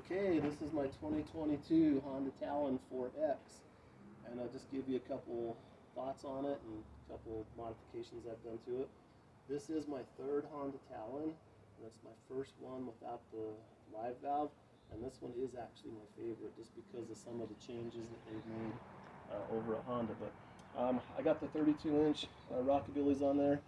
Okay, this is my 2022 Honda Talon 4X, and I'll just give you a couple thoughts on it and a couple modifications I've done to it. This is my third Honda Talon, and it's my first one without the live valve, and this one is actually my favorite just because of some of the changes that they've made over at Honda. But I got the 32-inch Rockabillys on there,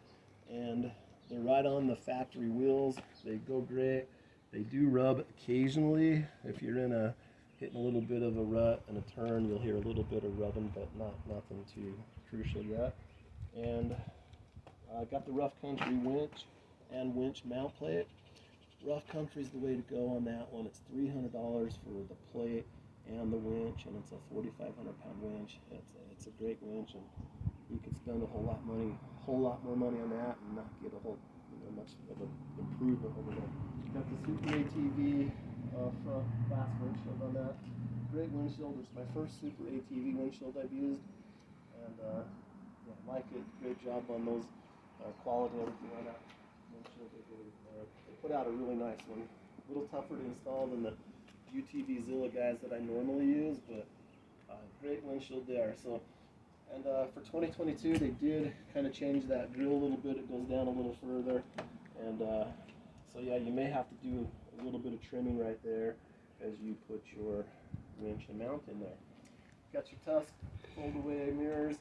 and they're right on the factory wheels. They go great. They do rub occasionally. If you're hitting a little bit of a rut and a turn, you'll hear a little bit of rubbing, but nothing too crucial yet. And I got the Rough Country winch and winch mount plate. Rough Country is the way to go on that one. It's $300 for the plate and the winch, and it's a 4,500-pound winch. It's a great winch, and you could spend a whole lot more money on that and not get a whole much of an improvement over there. Got the Super ATV front glass windshield on that. Great windshield. It's my first Super ATV windshield I've used, and yeah, I like it. Great job on those quality and everything on that windshield. They put out a really nice one. A little tougher to install than the UTV Zilla guys that I normally use, but great windshield there. So, and for 2022, they did kind of change that grill a little bit. It goes down a little further, and so yeah, you may have to do a little bit of trimming right there as you put your winch and mount in there. Got your Tusk fold away mirrors,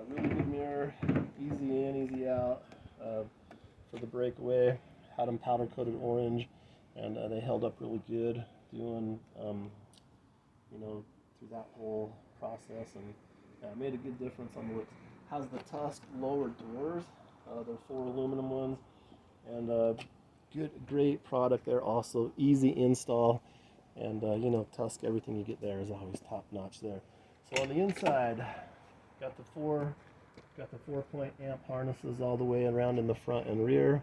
really good mirror, easy in, easy out for the breakaway. Had them powder coated orange, and they held up really good doing through that whole process, and made a good difference on the looks. Has the Tusk lower doors, they're 4 aluminum ones, and great product there. Also easy install, and Tusk, everything you get there is always top notch there. So on the inside, got the 4-point amp harnesses all the way around in the front and rear.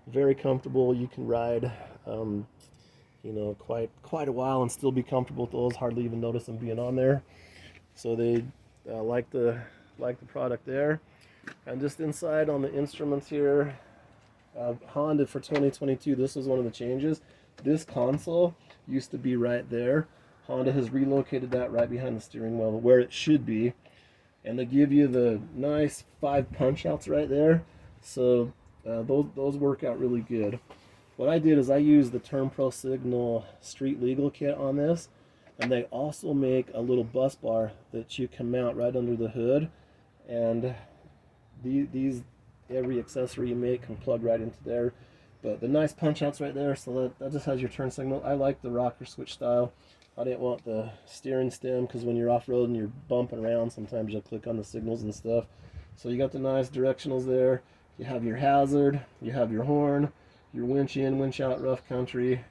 Very comfortable. You can ride quite a while and still be comfortable with those. Hardly even notice them being on there. So they like the product there. And just inside on the instruments here, Honda for 2022, this was one of the changes. This console used to be right there. Honda has relocated that right behind the steering wheel where it should be, and they give you the nice 5 punch outs right there. So those work out really good. What I did is I used the Turn Pro Signal Street Legal kit on this, and they also make a little bus bar that you can mount right under the hood, and every accessory you make can plug right into there. But the nice punch outs right there, so that just has your turn signal. I like the rocker switch style. I didn't want the steering stem because when you're off-road and you're bumping around, sometimes you'll click on the signals and stuff. So you got the nice directionals there. You have your hazard, you have your horn, your winch in, winch out, rough country.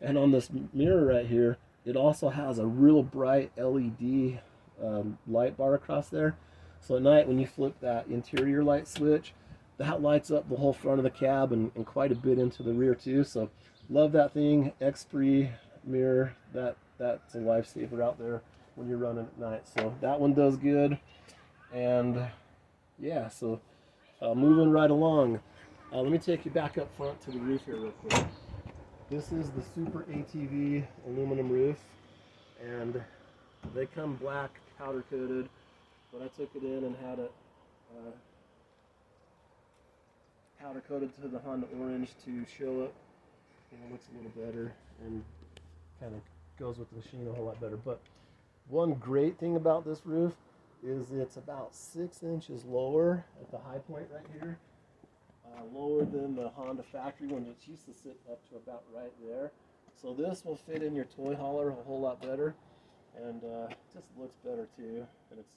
And on this mirror right here, it also has a real bright LED light bar across there. So at night when you flip that interior light switch, that lights up the whole front of the cab and quite a bit into the rear too. So love that thing. X-Free mirror, that's a lifesaver out there when you're running at night. So that one does good. And yeah, so moving right along, let me take you back up front to the roof here real quick. This is the Super ATV aluminum roof, and they come black powder coated, but I took it in and had it powder coated to the Honda orange to show it, looks a little better and kind of goes with the machine a whole lot better. But one great thing about this roof is it's about 6 inches lower at the high point right here, lower than the Honda factory one, which used to sit up to about right there. So this will fit in your toy hauler a whole lot better, and just looks better too, and it's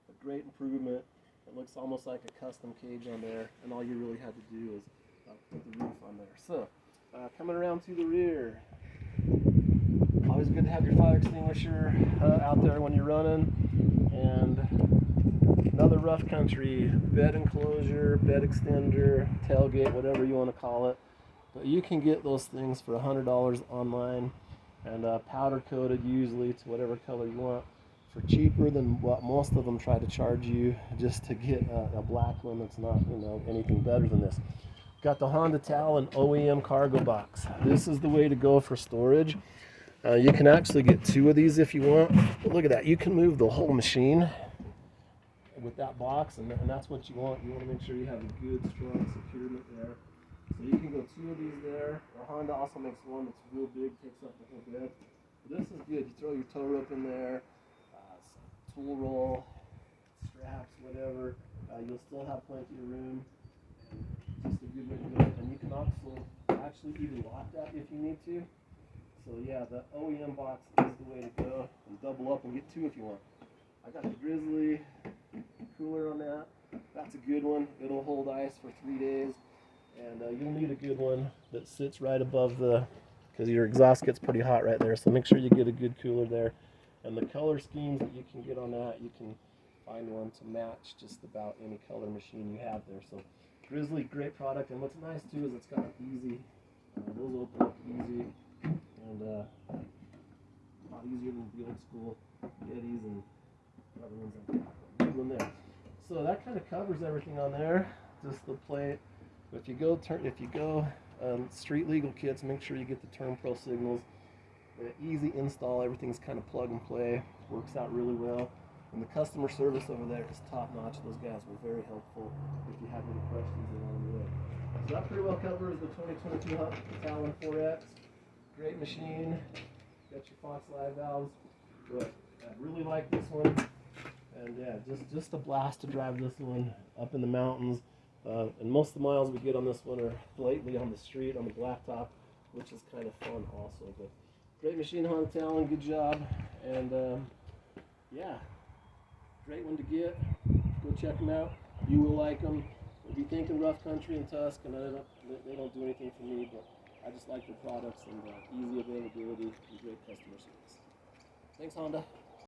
a great improvement. It looks almost like a custom cage on there, and all you really had to do is put the roof on there. So, coming around to the rear, always good to have your fire extinguisher out there when you're running, and another Rough Country bed enclosure, bed extender, tailgate, whatever you want to call it. But you can get those things for $100 online, and powder coated usually to whatever color you want, for cheaper than what most of them try to charge you just to get a black one that's not anything better than this. Got the Honda Talon OEM cargo box. This is the way to go for storage. You can actually get 2 of these if you want. But look at that. You can move the whole machine with that box, and that's what you want. You want to make sure you have a good, strong securement there. So you can go 2 of these there. Or Honda also makes one that's real big, takes up the whole bed. But this is good. You throw your tow rope in there, tool roll, straps, whatever. You'll still have plenty of room. And just a good way to do it. And you can also actually even lock that if you need to. So yeah, the OEM box is the way to go. And double up and get 2 if you want. I got the Grizzly cooler on that. That's a good one. It'll hold ice for 3 days. And you'll need a good one that sits right above because your exhaust gets pretty hot right there. So make sure you get a good cooler there. And the color schemes that you can get on that, you can find one to match just about any color machine you have there. So Grizzly, great product. And what's nice too is it's got easy, those open up easy, and a lot easier than the old school Yetis and other ones like that. Good one there. So that kind of covers everything on there. Just the plate. If you go street legal kits, make sure you get the Turn Pro signals. Easy install. Everything's kind of plug and play. Works out really well. And the customer service over there is top notch. Those guys were very helpful if you had any questions along the way. So that pretty well covers the 2022 Honda Talon 4X. Great machine. Got your Fox Live valves. But I really like this one. And yeah, just a blast to drive this one up in the mountains. And most of the miles we get on this one are blatantly on the street, on the blacktop, which is kind of fun also. But great machine, Honda Talon, good job. And yeah, great one to get. Go check them out. You will like them. If you're thinking rough country and Tuscan, they don't do anything for me, but I just like their products and easy availability and great customer service. Thanks, Honda.